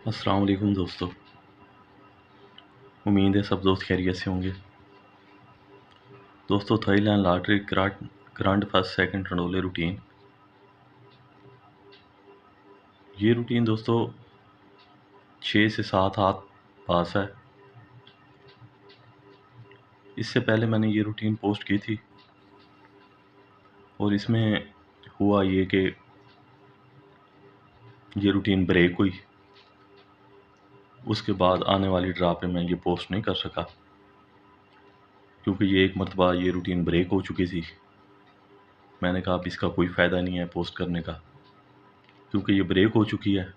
अस्सलाम वालेकुम दोस्तों। उम्मीद है सब दोस्त खैरियत से होंगे। दोस्तों, Thailand lottery grand first second टंडोले रूटीन। ये रूटीन दोस्तों 6 से 7 हाथ पास है। इससे पहले मैंने ये रूटीन पोस्ट की थी और इसमें हुआ ये कि ये रूटीन ब्रेक हुई। उसके बाद आने वाली ड्रा पे मैं ये पोस्ट नहीं कर सका क्योंकि ये एक मरतबा ये रूटीन ब्रेक हो चुकी थी। मैंने कहा अब इसका कोई फ़ायदा नहीं है पोस्ट करने का क्योंकि ये ब्रेक हो चुकी है।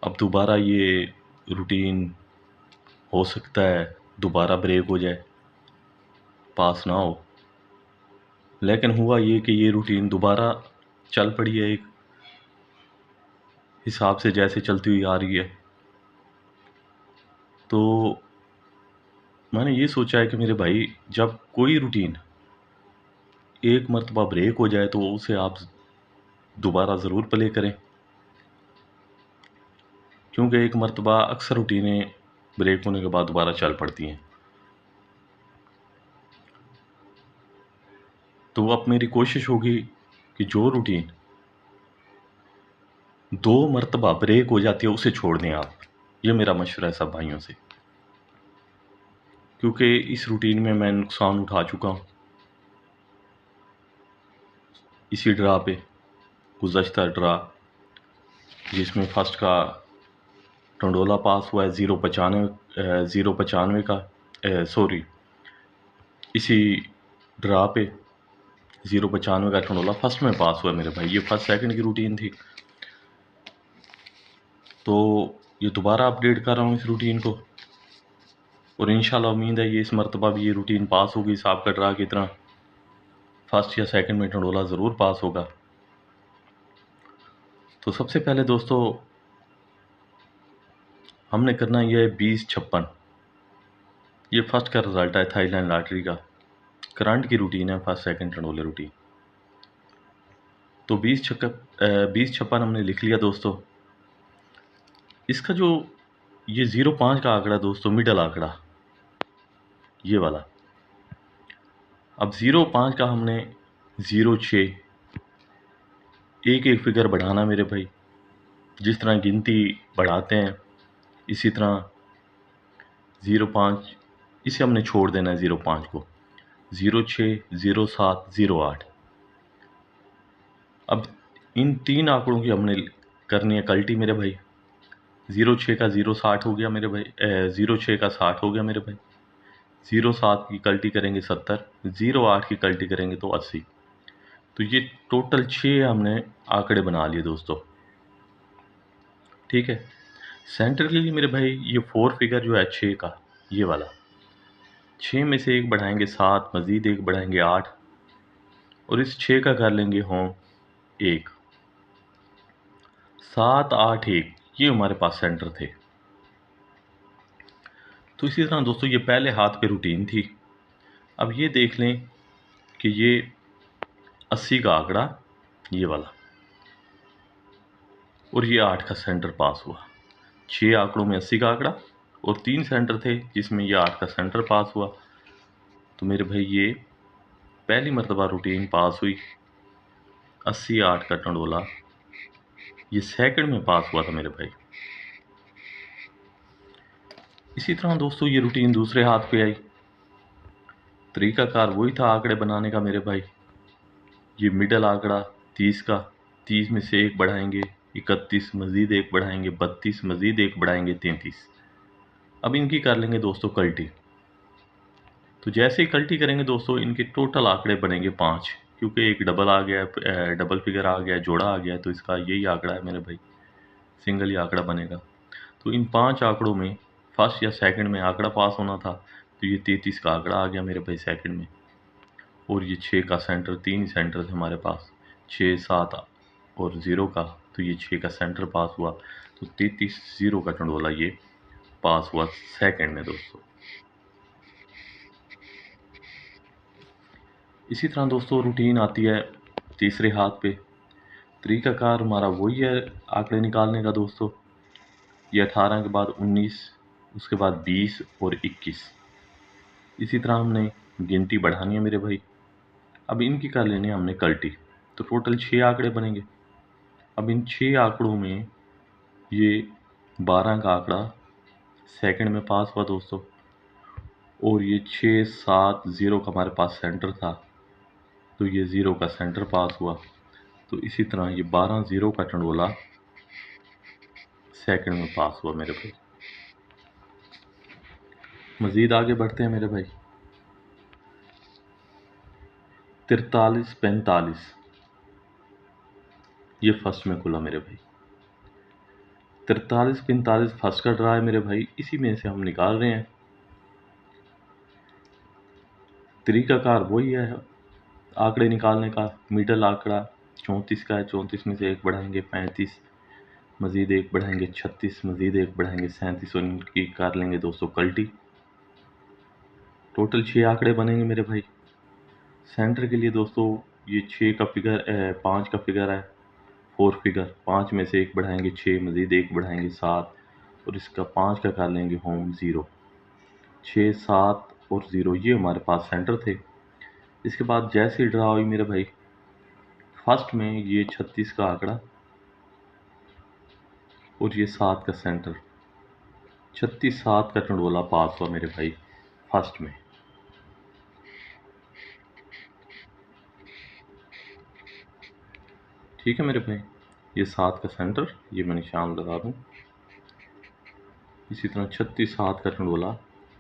अब दोबारा ये रूटीन हो सकता है दोबारा ब्रेक हो जाए, पास ना हो। लेकिन हुआ ये कि ये रूटीन दोबारा चल पड़ी है एक हिसाब से जैसे चलती हुई आ रही है। तो मैंने ये सोचा है कि मेरे भाई, जब कोई रूटीन एक मरतबा ब्रेक हो जाए तो उसे आप दोबारा ज़रूर प्ले करें, क्योंकि एक मरतबा अक्सर रूटीनें ब्रेक होने के बाद दोबारा चल पड़ती हैं। तो अब मेरी कोशिश होगी कि जो रूटीन 2 मरतबा ब्रेक हो जाती है उसे छोड़ दें आप। ये मेरा मशवरा है सब भाइयों से, क्योंकि इस रूटीन में मैं नुकसान उठा चुका हूँ। इसी ड्रा पे गुज़श्ता ड्रा जिसमें फ़र्स्ट का टंडोला पास हुआ है 0.95 का, सॉरी, इसी ड्रा पे 0.95 का टंडोला फर्स्ट में पास हुआ है मेरे भाई। ये फर्स्ट सेकंड की रूटीन थी, तो ये दोबारा अपडेट कर रहा हूँ इस रूटीन को और इंशाल्लाह उम्मीद है ये इस मरतबा भी ये रूटीन पास होगी साहब का ड्रा की तरह। फर्स्ट या सेकंड में टंडोला ज़रूर पास होगा। तो सबसे पहले दोस्तों हमने करना ये है 20-56। ये फर्स्ट का रिज़ल्ट है थाईलैंड लॉटरी का। करंट की रूटीन है फर्स्ट सेकंड टंडोले रूटीन। तो 20-56 हमने लिख लिया दोस्तों। इसका जो ये 0.5 का आंकड़ा दोस्तों, मिडल आंकड़ा ये वाला, अब 0.5 का हमने 0.6 एक एक फिगर बढ़ाना मेरे भाई। जिस तरह गिनती बढ़ाते हैं इसी तरह 0.5 इसे हमने छोड़ देना है। 0.5 को 0.6, 0.7, 0.8। अब इन 3 आंकड़ों की हमने करनी है कल्टी मेरे भाई। 0.6 का 0.60 हो गया मेरे भाई, 0.6 का 60 हो गया मेरे भाई। 0.7 की कल्टी करेंगे 70, 0.8 की कल्टी करेंगे तो 80। तो ये टोटल 6 हमने आंकड़े बना लिए दोस्तों, ठीक है। सेंटर के लिए मेरे भाई ये 4 फिगर जो है 6 का, ये वाला 6 में से एक बढ़ाएंगे 7, मज़ीद एक बढ़ाएंगे 8 और इस 6 का कर लेंगे होम 1। 7, 8, 1 ये हमारे पास सेंटर थे। तो इसी तरह दोस्तों ये पहले हाथ पे रूटीन थी। अब ये देख लें कि ये 80 का आंकड़ा ये वाला और ये 8 का सेंटर पास हुआ। 6 आंकड़ों में 80 का आंकड़ा और 3 सेंटर थे जिसमें ये 8 का सेंटर पास हुआ। तो मेरे भाई ये पहली मरतबा रूटीन पास हुई। 80, 8 का टंडोला ये सेकंड में पास हुआ था मेरे भाई। इसी तरह दोस्तों ये रूटीन दूसरे हाथ पे आई। तरीकाकार वही था आंकड़े बनाने का मेरे भाई। ये मिडल आंकड़ा 30 का, 30 में से एक बढ़ाएंगे 31, मज़ीद एक बढ़ाएंगे 32, मज़ीद एक बढ़ाएंगे 33। अब इनकी कर लेंगे दोस्तों कल्टी। तो जैसे ही कल्टी करेंगे दोस्तों इनके टोटल आंकड़े बनेंगे 5, क्योंकि एक डबल आ गया है, डबल फिगर आ गया है, जोड़ा आ गया है, तो इसका यही आंकड़ा है मेरे भाई, सिंगल ही आंकड़ा बनेगा। तो इन 5 आंकड़ों में फर्स्ट या सेकंड में आंकड़ा पास होना था, तो ये 33 का आंकड़ा आ गया मेरे भाई सेकंड में। और ये 6 का सेंटर, 3 ही सेंटर थे हमारे पास, 6, 7 और 0 का, तो ये 6 का सेंटर पास हुआ। तो 33 0 का टंडोला ये पास हुआ सेकंड में दोस्तों। इसी तरह दोस्तों रूटीन आती है तीसरे हाथ पे। तरीकाकार हमारा वही है आंकड़े निकालने का दोस्तों। ये 18 के बाद 19, उसके बाद 20 और 21। इसी तरह हमने गिनती बढ़ानी है मेरे भाई। अब इनकी कर लेनी है हमने कल्टी। तो टोटल 6 आंकड़े बनेंगे। अब इन 6 आंकड़ों में ये 12 का आंकड़ा सेकंड में पास हुआ दोस्तों, और ये 6 7 0 का हमारे पास सेंटर था, तो ये 0 का सेंटर पास हुआ। तो इसी तरह ये 12 0 का टंडोला सेकंड में पास हुआ मेरे भाई। मज़ीद आगे बढ़ते हैं मेरे भाई। 43 45 ये फर्स्ट में खुला मेरे भाई। 43 45 फर्स्ट का ड्रा है मेरे भाई। इसी में से हम निकाल रहे हैं। तरीकाकार वही है आंकड़े निकालने का। मिडल आंकड़ा 34 का है, 34 में से 1 बढ़ाएंगे 35, मज़ीद 1 बढ़ाएंगे 36, मज़ीद 1 बढ़ाएंगे 37 और इनकी कर लेंगे दोस्तों कल्टी। टोटल 6 आंकड़े बनेंगे मेरे भाई। सेंटर के लिए दोस्तों ये 6 का फिगर 5 का फिगर है, 4 फिगर। 5 में से 1 बढ़ाएंगे 6, मज़ीद 1 बढ़ाएंगे 7 और इसका 5 का कर लेंगे होम 0। 6 7 और 0 ये हमारे पास सेंटर थे। इसके बाद जैसे ड्रा हुई मेरे भाई, फर्स्ट में ये 36 का आंकड़ा और ये 7 का सेंटर, 36 7 का टंडोला पास हुआ मेरे भाई फर्स्ट में। ठीक है मेरे भाई, ये 7 का सेंटर, ये मैं निशान लगा दूँ। इसी तरह 36 7 का टंडोला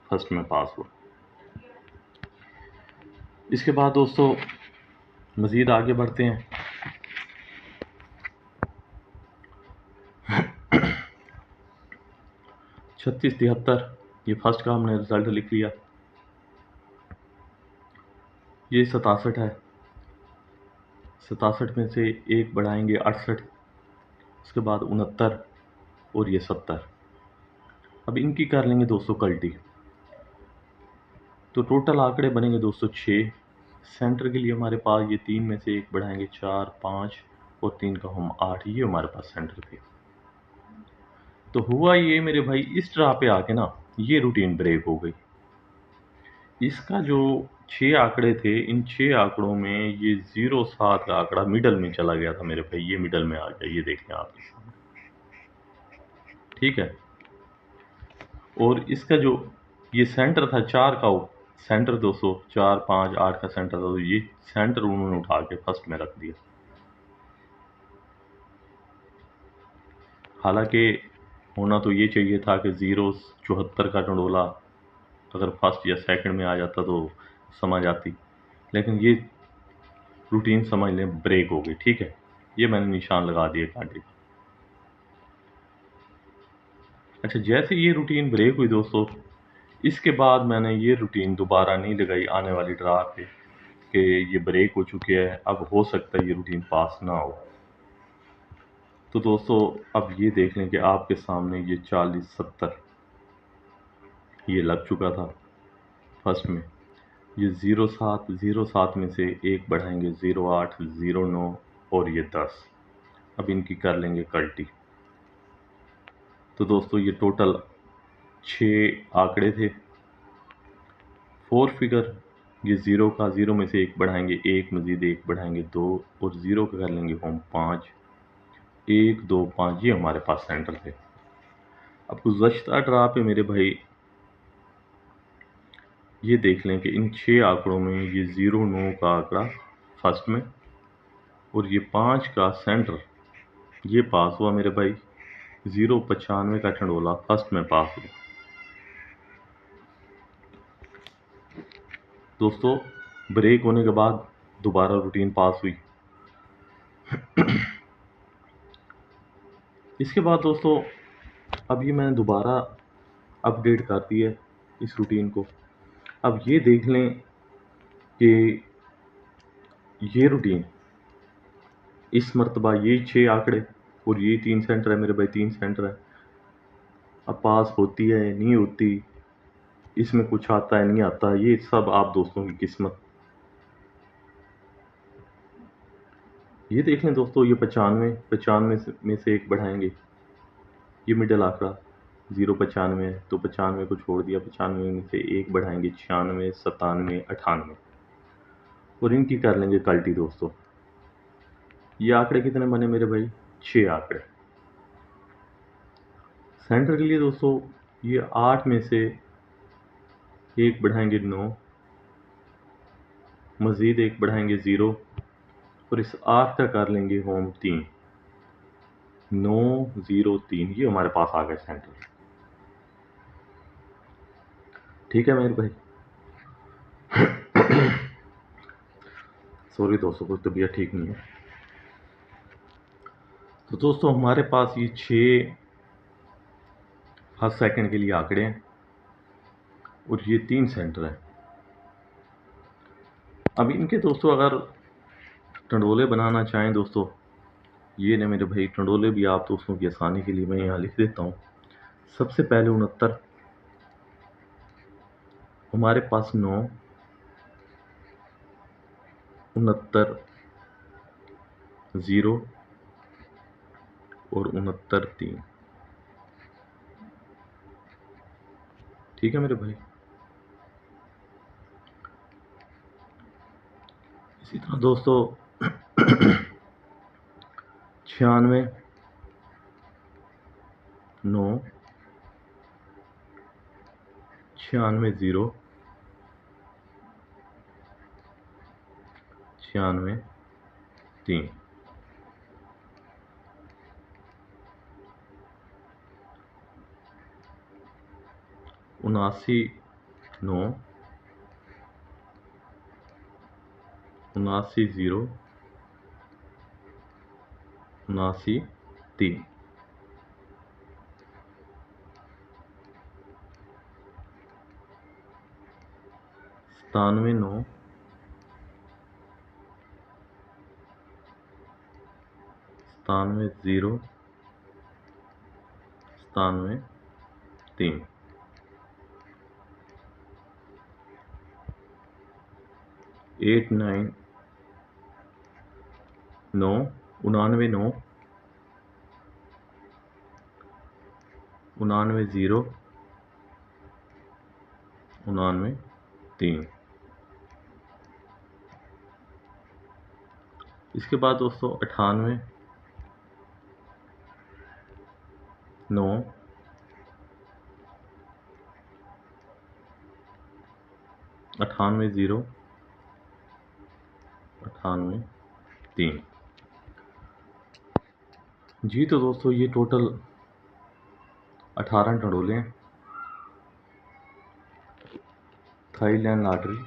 फर्स्ट में पास हुआ। इसके बाद दोस्तों मज़ीद आगे बढ़ते हैं। 36 73 ये फर्स्ट का हमने रिजल्ट लिख लिया। ये 67 है, 67 में से 1 बढ़ाएंगे 68, उसके बाद 69 और ये 70। अब इनकी कर लेंगे दोस्तों कल्टी। तो टोटल आंकड़े बनेंगे दोस्तों 6। सेंटर के लिए हमारे पास ये 3 में से 1 बढ़ाएंगे 4 5 और 3 का हम 8, ये हमारे पास सेंटर थे। तो हुआ ये मेरे भाई, इस ड्रा पे आके ना ये रूटीन ब्रेक हो गई। इसका जो 6 आंकड़े थे, इन 6 आंकड़ों में ये 0 7 का आंकड़ा मिडल में चला गया था मेरे भाई। ये मिडल में आ गया, ये देखें आपके सामने। ठीक है, और इसका जो ये सेंटर था 4 का, सेंटर 200 4 5 8 का सेंटर था, तो ये सेंटर उन्होंने उठा के फर्स्ट में रख दिया। हालांकि होना तो ये चाहिए था कि 0 74 का टंडोला अगर फर्स्ट या सेकंड में आ जाता तो समझ आती, लेकिन ये रूटीन समझ लें ब्रेक हो गई। ठीक है, ये मैंने निशान लगा दिया कांटे का। अच्छा, जैसे ये रूटीन ब्रेक हुई दोस्तों, इसके बाद मैंने ये रूटीन दोबारा नहीं लगाई आने वाली ड्रा पे कि ये ब्रेक हो चुके हैं, अब हो सकता है ये रूटीन पास ना हो। तो दोस्तों अब ये देख लें कि आपके सामने ये 40 70 ये लग चुका था फर्स्ट में। ये 07 में से 1 बढ़ाएंगे 08 09 और ये 10। अब इनकी कर लेंगे कल्टी। तो दोस्तों ये टोटल 6 आंकड़े थे, 4 फिगर। ये 0 का, 0 में से 1 बढ़ाएंगे 1, मज़ीद 1 बढ़ाएंगे 2 और 0 का कर लेंगे होम 5। 1 2 5 ये हमारे पास सेंटर थे। अब गुज़श्ता ड्रा पे मेरे भाई ये देख लें कि इन 6 आंकड़ों में ये 0 9 का आंकड़ा फर्स्ट में और ये 5 का सेंटर ये पास हुआ मेरे भाई। 0 95 का टंडोला फर्स्ट में पास हुआ। दोस्तों ब्रेक होने के बाद दोबारा रूटीन पास हुई। इसके बाद दोस्तों अब ये मैंने दोबारा अपडेट कर दी है इस रूटीन को। अब ये देख लें कि ये रूटीन इस मरतबा ये 6 आंकड़े और ये 3 सेंटर है मेरे भाई, 3 सेंटर है। अब पास होती है नहीं होती, इसमें कुछ आता है नहीं आता, ये सब आप दोस्तों की किस्मत। ये देख लें दोस्तों, ये 95 में से 1 बढ़ाएंगे, ये मिडल आंकड़ा 0 95, तो 95 को छोड़ दिया, 95 में से 1 बढ़ाएंगे 96, 97, 98 और इनकी कर लेंगे कल्टी दोस्तों। ये आंकड़े कितने बने मेरे भाई? 6 आंकड़े। सेंटर के लिए दोस्तों ये 8 में से 1 बढ़ाएंगे 9, मज़ीद 1 बढ़ाएंगे 0 और इस 8 का कर लेंगे होम 3, 9 0 3। ये हमारे पास आ गया सेंटर। ठीक है मेरे भाई। सॉरी दोस्तों, कुछ तबीयत ठीक नहीं है। तो दोस्तों हमारे पास ये 6 फर्स्ट सेकंड के लिए आंकड़े हैं और ये 3 सेंटर हैं। अब इनके दोस्तों अगर टंडोले बनाना चाहें दोस्तों, ये ना मेरे भाई टंडोले भी आप दोस्तों की आसानी के लिए मैं यहाँ लिख देता हूँ। सबसे पहले 69, हमारे पास 9, 69 0 और 69 3। ठीक है मेरे भाई। इसी तरह दोस्तों 96 9 96 0 96 3। 79 9 79 0 79 3। 97 9 97 0 97 3। 89 9 99 9 99 0 99 3। इसके बाद दोस्तों 98 9 98 0 98 3। जी तो दोस्तों ये टोटल 18 टंडोले हैं। थाईलैंड लॉटरी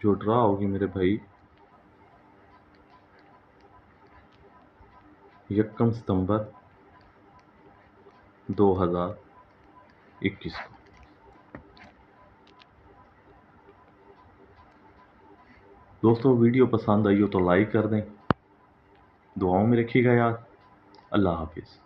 जो ड्रा होगी मेरे भाई 1 सितंबर 2021 को। दोस्तों वीडियो पसंद आई हो तो लाइक कर दें, दुआओं में रखिएगा यार। अल्लाह हाफिज़।